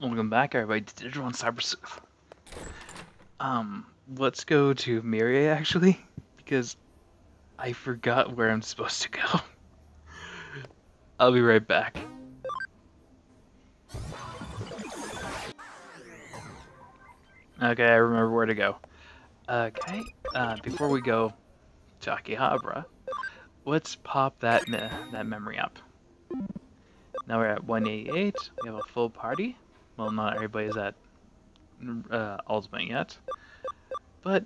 Welcome back, everybody, to Digimon CyberSleuth. Let's go to Miria, actually, because I forgot where I'm supposed to go. I'll be right back. Okay, I remember where to go. Okay, before we go to Akihabara, let's pop that memory up. Now we're at 188, we have a full party. Well, not everybody's at Ultimate yet, but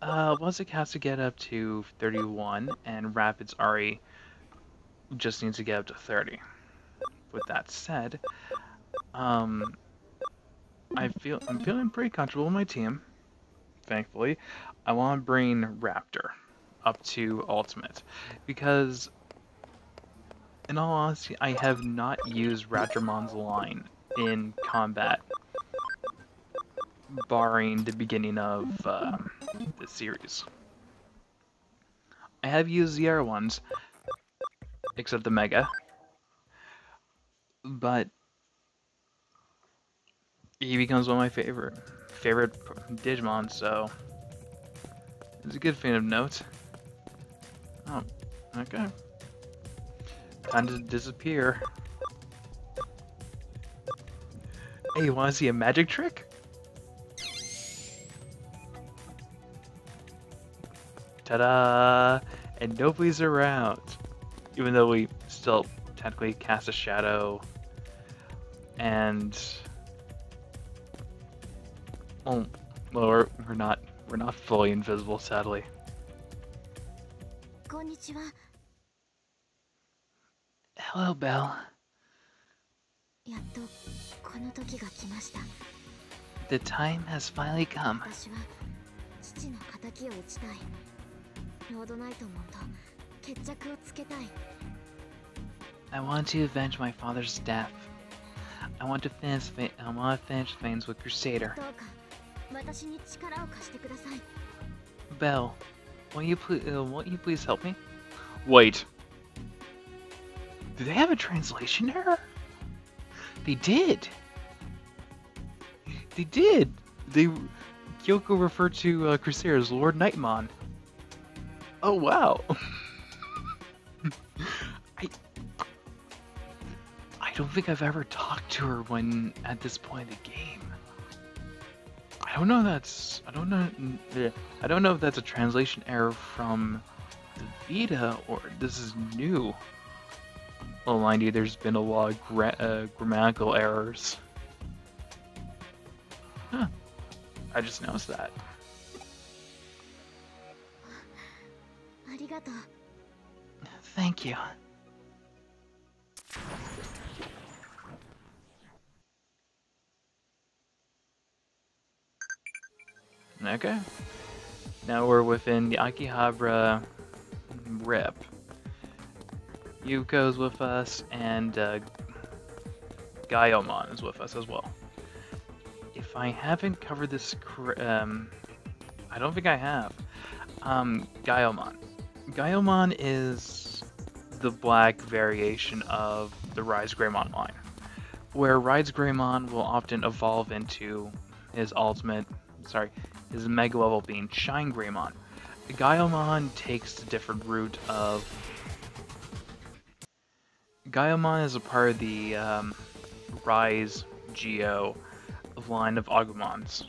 Wasik has to get up to 31, and Rapid's Ari just needs to get up to 30. With that said, I'm feeling pretty comfortable with my team. Thankfully, I want to bring Raptor up to Ultimate because, in all honesty, I have not used Raptormon's line in combat, barring the beginning of the series. I have used the other ones, except the Mega, but he becomes one of my favorite Digimon, so it's a good thing of note. Oh, okay. Time to disappear. Hey, you want to see a magic trick? Ta-da! And nobody's around. Even though we still technically cast a shadow. And... oh, well, we're not fully invisible, sadly. Konnichiwa. Hello, Belle. やっとこの時が来ました。 The time has finally come. 私は父の仇を討ちたい。ロードナイトモンと決着をつけたい。 I want to avenge my father's death. I want to finish things with Crusader. どうか私に力を貸してください。 Belle, won't you please help me? Wait. Do they have a translation error? They did. They did. Kyoko referred to Crusader as Lord Nightmon. Oh wow. I don't think I've ever talked to her when at this point in the game. I don't know if that's a translation error from the Vita or this is new. Well, mind you, there's been a lot of grammatical errors. Huh. I just noticed that. ありがとう。 Thank you. Okay. Now we're within the Akihabara rip. Yuko's with us, and Gaiomon is with us as well. If I haven't covered this, I don't think I have. Gaiomon. Gaiomon is the black variation of the Rise Greymon line, where Rise Greymon will often evolve into his his mega level being Shine Greymon. Gaiomon takes the different route of... Gaiomon is a part of the Rise Geo line of Agumons.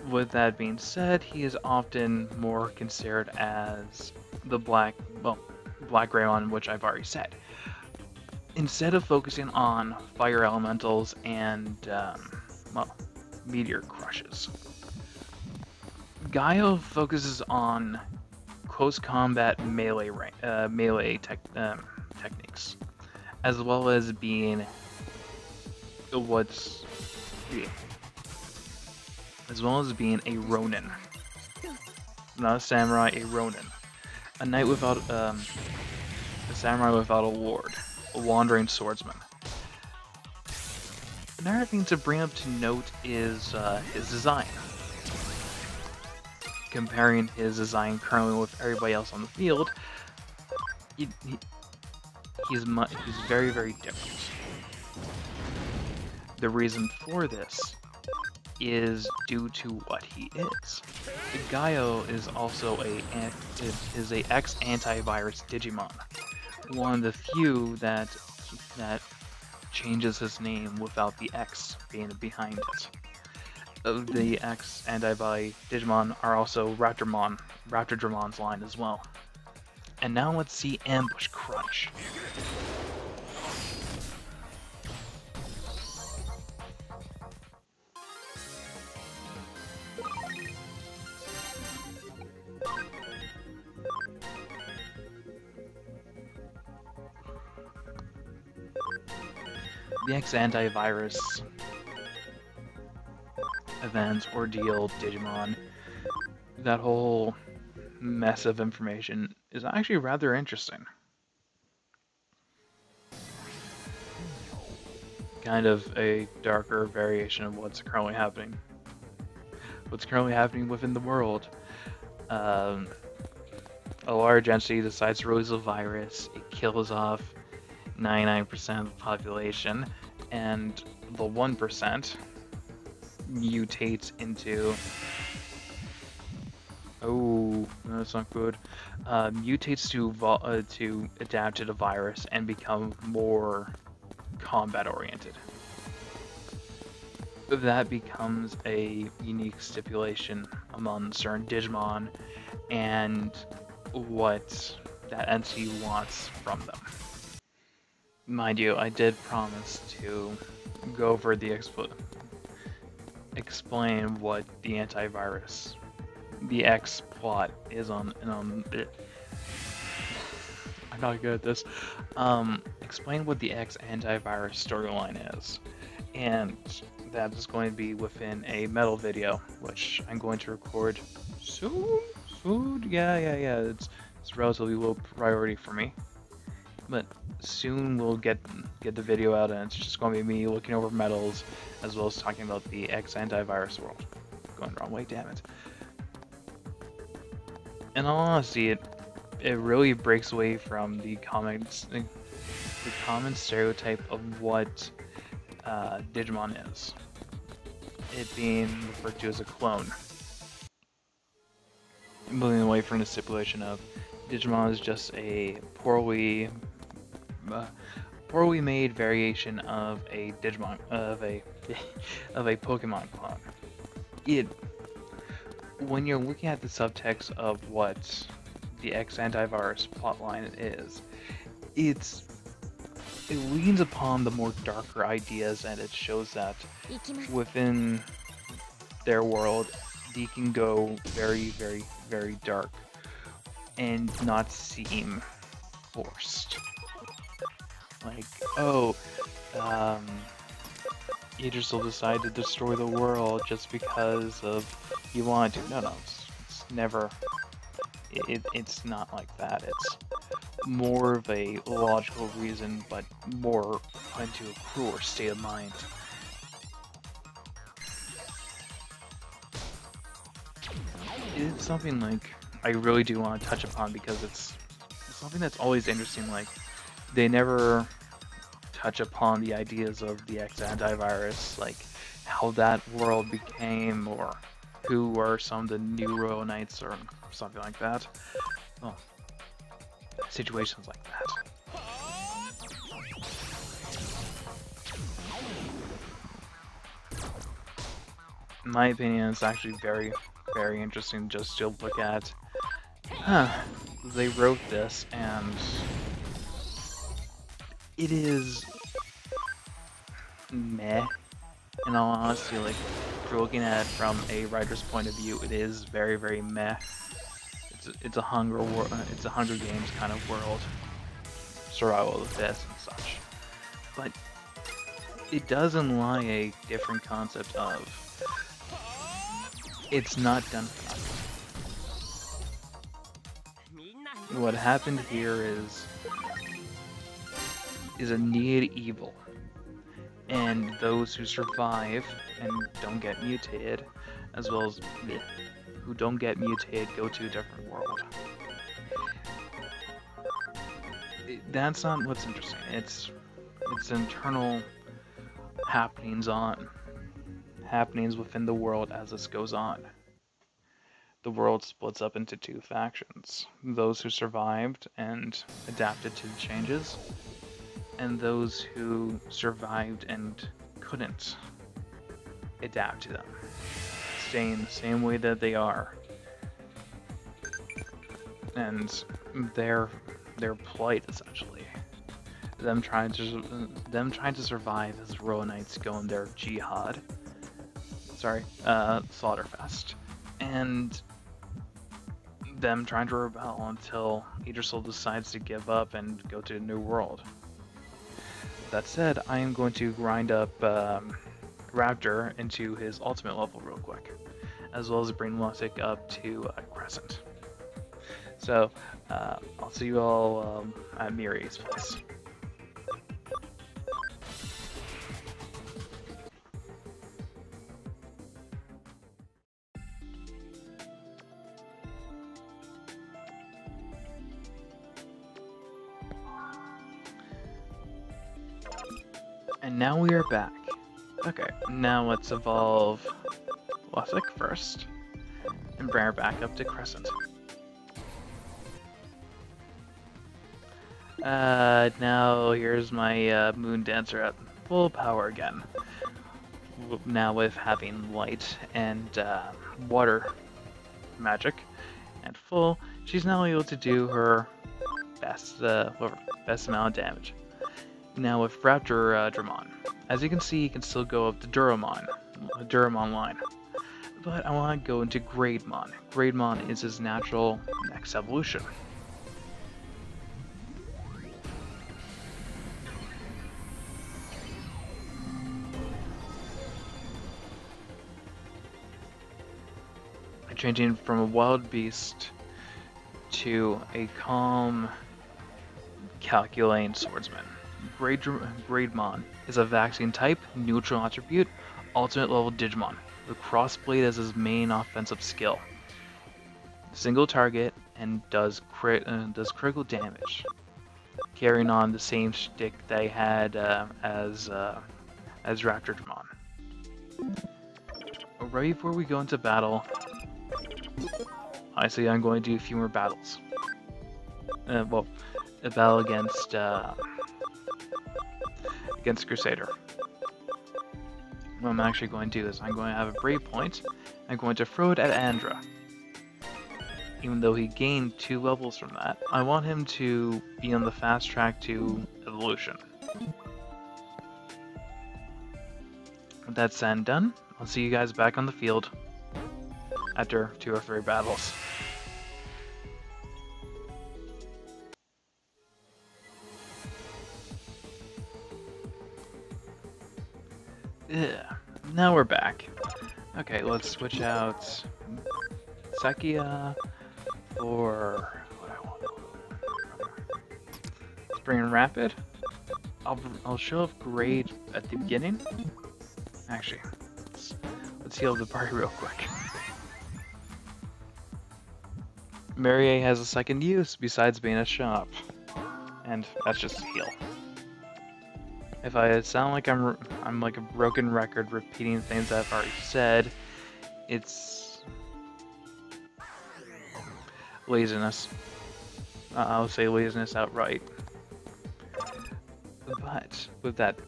With that being said, he is often more considered as the Black Greymon, which I've already said. Instead of focusing on fire elementals and, meteor crushes, Gaio focuses on close combat melee techniques, as well as being a Ronin, not a samurai, a Ronin, a knight without a samurai without a lord, a wandering swordsman. Another thing to bring up to note is his design. Comparing his design currently with everybody else on the field, he's very, very different. The reason for this is due to what he is. Gaio is also a X antivirus Digimon, one of the few that changes his name without the X being behind it. The X antivirus Digimon are also Raptordramon's line as well. And now let's see Ambush Crunch. The X antivirus event, ordeal, Digimon, that whole mess of information is actually rather interesting. Kind of a darker variation of what's currently happening. What's currently happening within the world. A large entity decides to release a virus, it kills off 99% of the population, and the 1% mutates into... Oh, that's not good. Mutates to adapt to the virus and become more combat-oriented. That becomes a unique stipulation among certain Digimon and what that entity wants from them. Mind you, I did promise to go over the explain what the antivirus, the X plot is on it. I'm not good at this. Explain what the X antivirus storyline is, and that is going to be within a metal video, which I'm going to record soon. Yeah. It's relatively low priority for me, but soon we'll get the video out, and it's just going to be me looking over medals as well as talking about the X antivirus world. Going the wrong way, damn it. In all honesty, it really breaks away from the common stereotype of what Digimon is. It being referred to as a clone. Moving away from the stipulation of Digimon is just a poorly made variation of a Digimon of a Pokemon clone. When you're looking at the subtext of what the X antivirus plotline is, it leans upon the more darker ideas, and it shows that within their world, they can go very, very, very dark and not seem forced. Like, oh, Idris will decide to destroy the world just because of you want to. No, it's never. It's not like that. It's more of a logical reason, but more into a crueler state of mind. It's something like I really do want to touch upon because it's something that's always interesting. Like, they never touch upon the ideas of the X antivirus, like how that world became, or who were some of the new Royal Knights, or something like that. Well, situations like that. In my opinion, it's actually very, very interesting just to look at. They wrote this, and it is meh. In all honesty, like, if you're looking at it from a writer's point of view, it is very, very meh. It's a Hunger Games kind of world, survival of the fittest and such. But it does imply a different concept of it's not done for nothing. What happened here is a needed evil, and those who survive and don't get mutated, as well as who don't get mutated, go to a different world. That's not what's interesting. It's internal happenings within the world as this goes on. The world splits up into two factions: those who survived and adapted to the changes, and those who survived and couldn't adapt to them, staying the same way that they are. And their plight, essentially, them trying to survive as Royal Knights go on their jihad, Slaughterfest, and them trying to rebel until Idrisil decides to give up and go to a new world. That said, I am going to grind up Raptor into his ultimate level real quick, as well as bring Lussic up to Crescent. So, I'll see you all at Miri's place. And now we are back. Okay, now let's evolve Lussic first, and bring her back up to Crescent. Now here's my Moon Dancer at full power again. Now with having light and water magic at full, she's now able to do her best amount of damage. Now with Raptordramon, as you can see, you can still go up the Duramon line. But I want to go into Greydmon. Greydmon is his natural next evolution. Changing from a wild beast to a calm, calculating swordsman. Greydmon is a vaccine type, neutral attribute, ultimate level Digimon, with Crossblade as his main offensive skill. Single target and does critical damage, carrying on the same shtick they had as Raptordramon. Right before we go into battle, honestly, I'm going to do a few more battles. A battle against Crusader. What I'm actually going to do is I'm going to have a Brave Point. I'm going to throw it at Andra. Even though he gained 2 levels from that, I want him to be on the fast track to evolution. With that said and done, I'll see you guys back on the field after 2 or 3 battles. Yeah, now we're back. Okay, let's switch out Sakia for what I want. Spring and Rapid. I'll show off grade at the beginning. Actually, let's heal the party real quick. Marie has a second use besides being a shop, and that's just a heal. If I sound like I'm like a broken record repeating things I've already said, it's laziness. I'll say laziness outright. But with that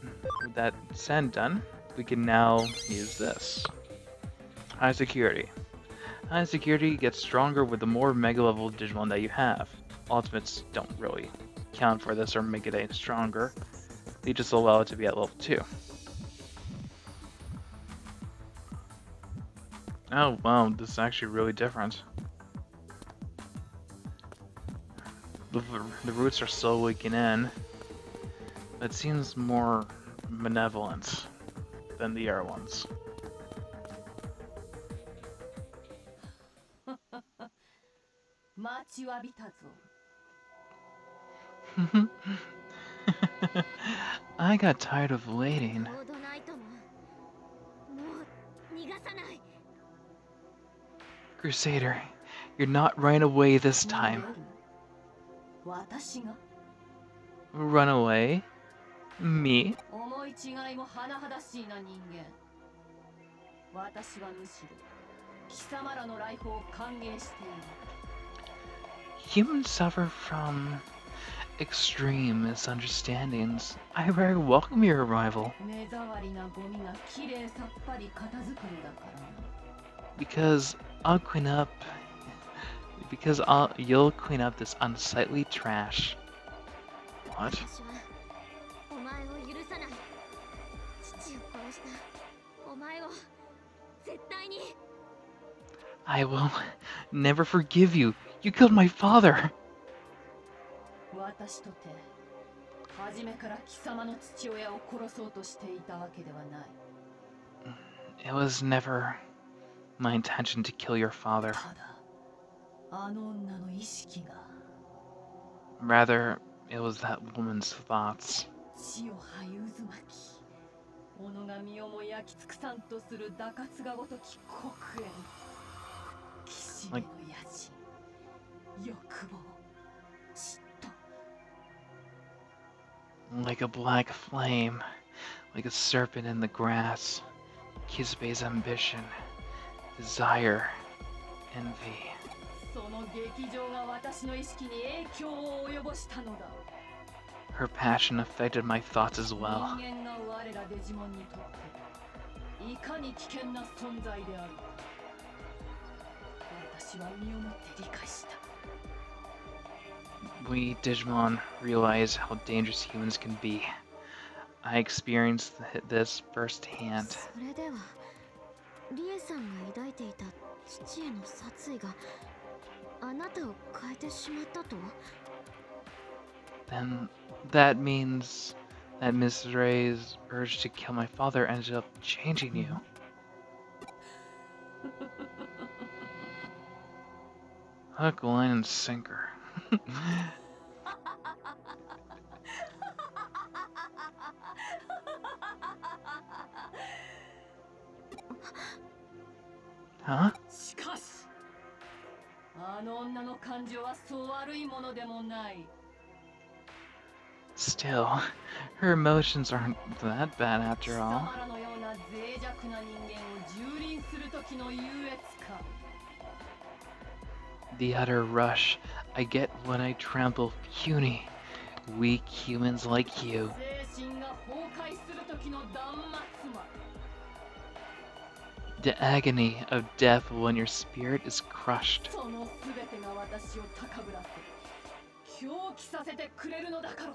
said and done, we can now use this. High security. High security gets stronger with the more mega level Digimon that you have. Ultimates don't really count for this or make it any stronger. They just allow it to be at level 2. Oh wow, this is actually really different. The roots are still leaking in. It seems more benevolent than the air ones. I got tired of waiting. Crusader, you're not running away this time. Run away? Me? 違いも甚だしいな人間。私はむしろ貴様らの来訪を歓迎している。Humans suffer from extreme misunderstandings. I very welcome your arrival. 目障りなゴミがきれいさっぱり片付くのだからな。Because you'll clean up this unsightly trash. What? 私はお前を許さない。父を殺したお前を絶対に。 I will never forgive you. You killed my father. 私とて初めから貴様の父親を殺そうとしていたわけではない。It was never my intention to kill your father. ただあの女の意識が Rather, it was that woman's thoughts. 血を這い渦巻き、己が身をも焼き尽くさんとする打滑がごとき黒煙、きしめの野心、欲望、嫉妬。 Like a black flame, like a serpent in the grass. Kisbe's ambition, desire, envy. その劇場が私の意識に影響を及ぼしたのだ。 Her passion affected my thoughts as well. 人間が我らデジモンにとっていかに危険な存在であるか、私は身をもって理解した。 We Digimon realize how dangerous humans can be. I experienced this firsthand. それではリエさんが抱いていた父への殺意があなたを変えてしまったと。 Then that means that Miss Ray's urge to kill my father ended up changing you. Hook, line, and sinker. Huh? しかし、あの女の感情はそう悪いものでもない。 Still, her emotions aren't that bad after all. 貴様らのような脆弱な人間を蹂躙する時の優越感。 The utter rush I get when I trample puny, weak humans like you. 精神が崩壊する時の断末魔。 The agony of death when your spirit is crushed. そのすべてが私を高ぶらせ、狂気させてくれるのだから。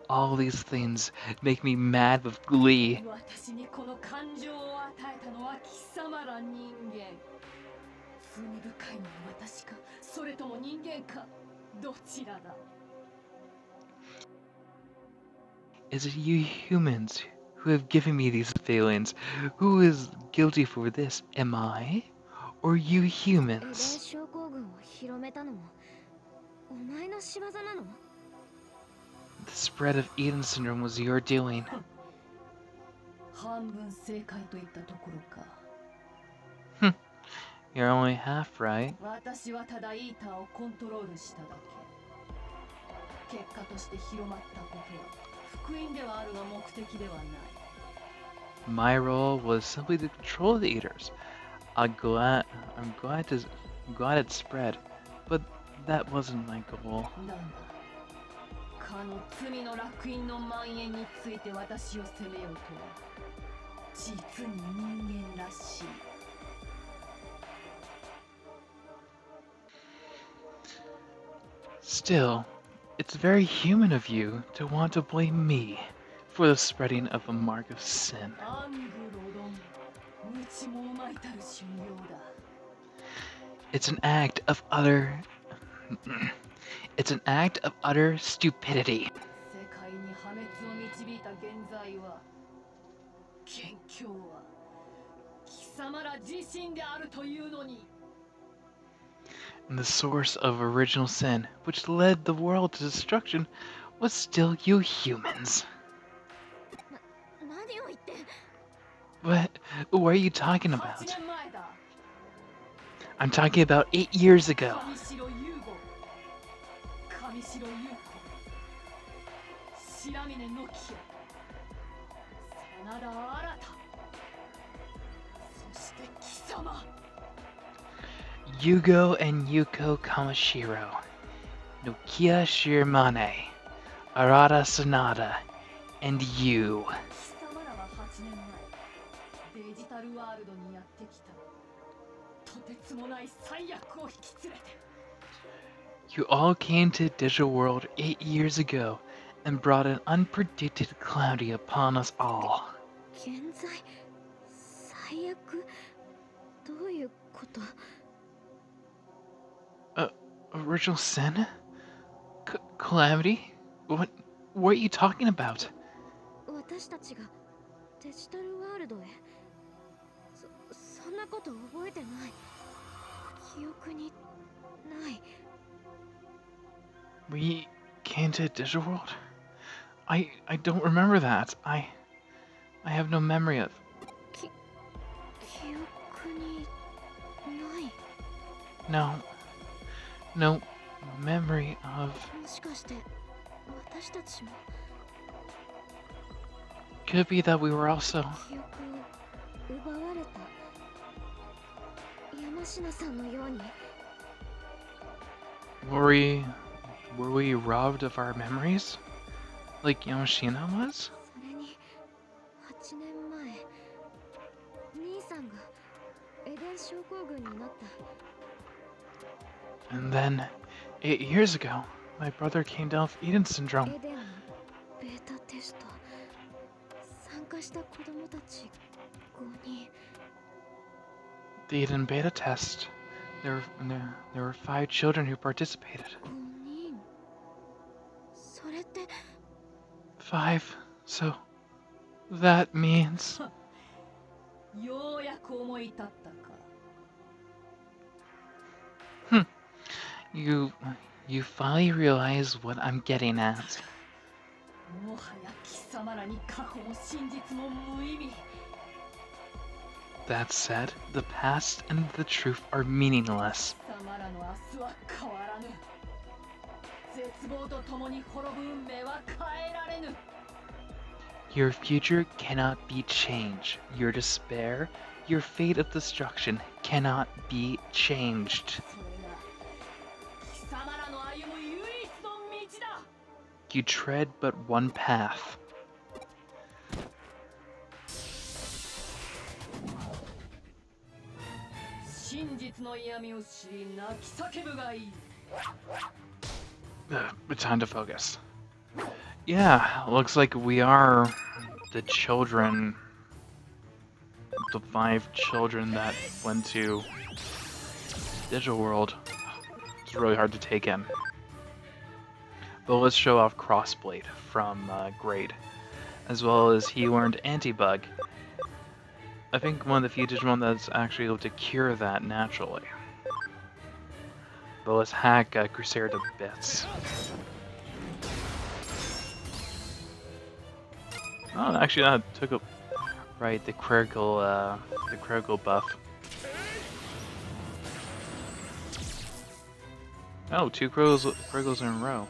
All these things make me mad with glee. 私にこの感情を与えたのは貴様ら人間。罪深いのは私か、それとも人間か、どちらだ。 Is it you humans who have given me these feelings? Who is guilty for this? Am I? Or you エデン humans? 症候群を広めたのもお前の仕業なの。 The spread of Eden syndrome was your doing. 半分正解といったところか。 You're only half right. 私はただイーターをコントロールしただけ。結果として広まったことは福音ではあるが目的ではない。 My role was simply to control the eaters. I'm glad it spread, but that wasn't my goal. だが、かの罪の烙印の蔓延について私を責めようとは、実に人間らしい。 Still, it's very human of you to want to blame me for the spreading of the mark of sin. アングロロン、無知もまいたる修行だ。 It's an act of utter stupidity. 世界に破滅を導いた現在は、元凶は貴様ら自身であるというのに。 And the source of original sin, which led the world to destruction, was still you humans. 何を言って。 What are you talking 8 about? 年前だ。 I'm talking about 8 years ago. 上白優吾、上白優子、白峰のきや、Yugo and Yuko Kamashiro, Nokia Shirmane, Arata Sanada, and you. 貴様らは8年前デジタルワールドにやってきたとてつもない最悪を引き連れて You all came to Digital World 8 years ago and brought an unpredicted calamity upon us all. 現在最悪どういうこと Original sin? Calamity? What are you talking about? 私たちがデジタルワールドへそんなこと覚えてない記憶にない We came to Digital World? I don't remember that. I have no memory of. 記憶にない No memory of. もしかして私たちも Could it be that we were also. 記憶を奪われた山科さんのように Were we robbed of our memories? Like Yamashina was? それに8年前兄さんがエデン症候群になった And then 8 years ago, my brother came down with Eden syndrome. エデンのベータテスト参加した子供たち5人 The Eden beta test. There were 5 children who participated. 5人それって 5. So that means ようやく思い立ったか you finally realize what I'm getting at. もはや貴様らに過去も真実も無意味 That said, the past and the truth are meaningless. 貴様らの明日は変わらぬ絶望と共に滅ぶ運命は変えられぬ Your future cannot be changed. Your despair, your fate of destruction cannot be changed. それが貴様らの歩む唯一の道だ You tread but one path. 真実の嫌味を知り泣き叫ぶがいい But time to focus. Yeah, looks like we are the children, the 5 children that went to Digital World. It's really hard to take in. But let's show off Crossblade from Grade, as well as he learned Antibug. I think one of the few Digimon that's actually able to cure that naturally. But let's hack Crusader to bits. Oh, actually, that took a right the critical buff. Oh, 2 criticals in a row.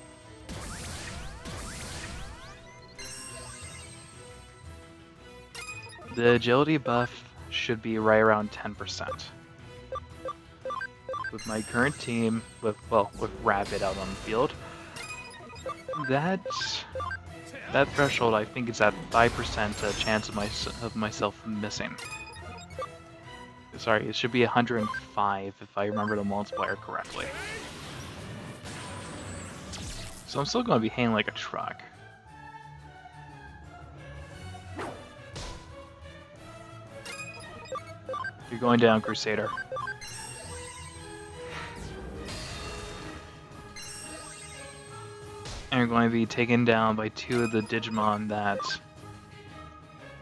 The agility buff should be right around 10%. With my current team, with Rabbit out on the field, that threshold I think is at 5% chance of myself missing. Sorry, it should be 105 if I remember the multiplier correctly. So I'm still going to be hanging like a truck. You're going down, Crusader. And you're going to be taken down by 2 of the Digimon that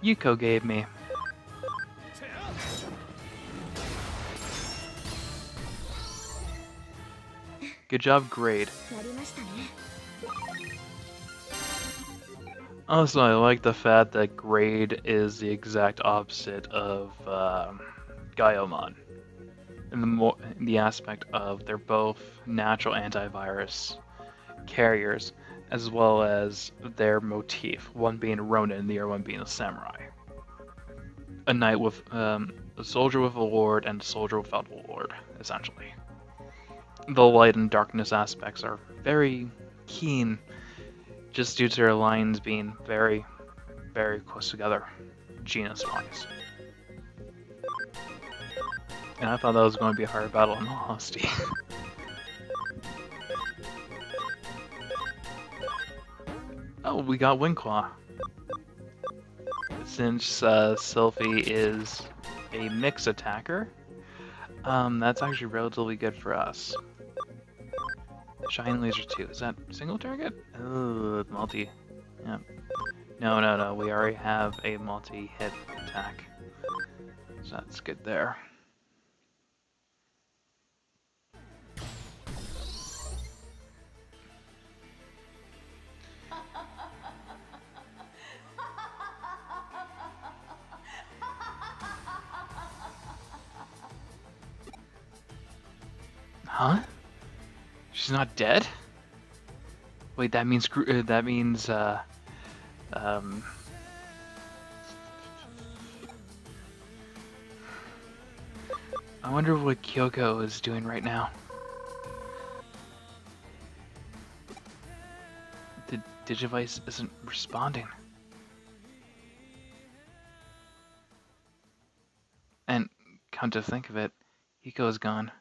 Yuko gave me. Good job, Grade. やりましたね Also, I like the fact that Grade is the exact opposite of Gaiomon. In the aspect of they're both natural antivirus carriers, as well as their motif, one being Ronin and the other one being a samurai. a knight with a soldier with a lord and a soldier without a lord, essentially. The light and darkness aspects are very keen, just due to their lines being very, very close together, genus-wise. And I thought that was going to be a hard battle in all honesty. Oh, we got Windclaw. Since Sylphie is a mix attacker, that's actually relatively good for us. Shine Laser 2, is that single target? Oh, multi. Yeah. No, we already have a multi-hit attack. So that's good there. Huh? She's not dead? Wait, that means I wonder what Kyoko is doing right now. The Digivice isn't responding. And come to think of it, Hiko is gone.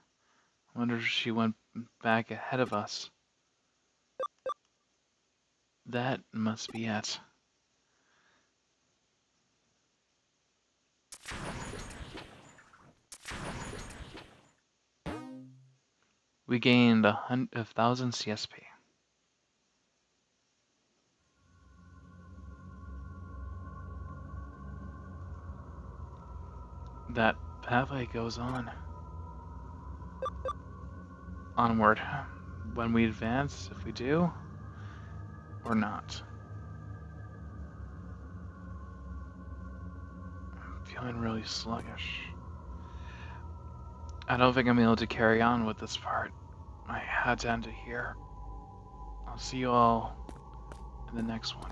I wonder if she went back ahead of us. That must be it. We gained 1,000 CSP. That pathway goes on. Onward. When we advance, if we do, or not. I'm feeling really sluggish. I don't think I'm able to carry on with this part. My head's ended here. I'll see you all in the next one.